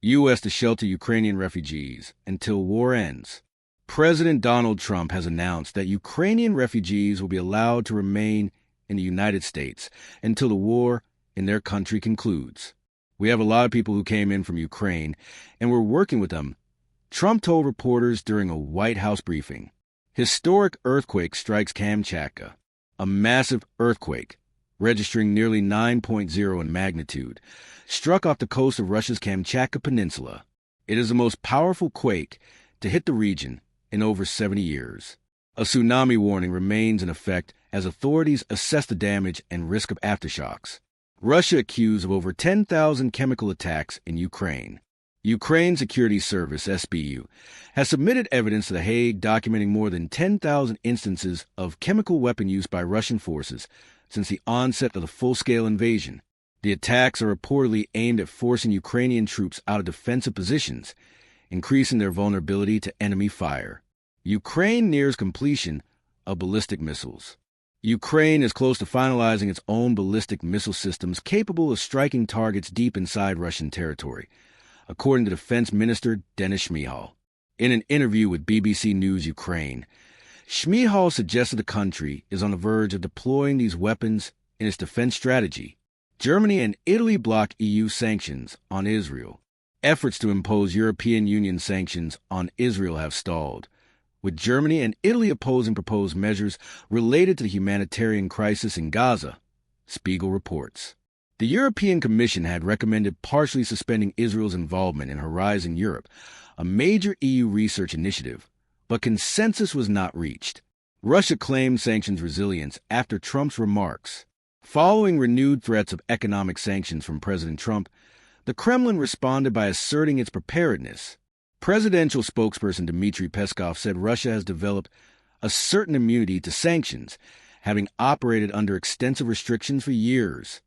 U.S. to shelter Ukrainian refugees until war ends. President Donald Trump has announced that Ukrainian refugees will be allowed to remain in the United States until the war in their country concludes. We have a lot of people who came in from Ukraine, and we're working with them, Trump told reporters during a White House briefing. Historic earthquake strikes Kamchatka, a massive earthquake, registering nearly 9.0 in magnitude, struck off the coast of Russia's Kamchatka Peninsula. It is the most powerful quake to hit the region in over 70 years. A tsunami warning remains in effect as authorities assess the damage and risk of aftershocks. Russia accused of over 10,000 chemical attacks in Ukraine. Ukraine Security Service, SBU, has submitted evidence to the Hague documenting more than 10,000 instances of chemical weapon use by Russian forces since the onset of the full-scale invasion. The attacks are reportedly aimed at forcing Ukrainian troops out of defensive positions, increasing their vulnerability to enemy fire. Ukraine nears completion of ballistic missiles. Ukraine is close to finalizing its own ballistic missile systems capable of striking targets deep inside Russian territory, according to Defense Minister Denis Shmyhal. In an interview with BBC News Ukraine, Shmyhal suggested the country is on the verge of deploying these weapons in its defense strategy. Germany and Italy block EU sanctions on Israel. Efforts to impose European Union sanctions on Israel have stalled, with Germany and Italy opposing proposed measures related to the humanitarian crisis in Gaza, Spiegel reports. The European Commission had recommended partially suspending Israel's involvement in Horizon Europe, a major EU research initiative, but consensus was not reached. Russia claimed sanctions resilience after Trump's remarks. Following renewed threats of economic sanctions from President Trump, the Kremlin responded by asserting its preparedness. Presidential spokesperson Dmitry Peskov said Russia has developed a certain immunity to sanctions, having operated under extensive restrictions for years.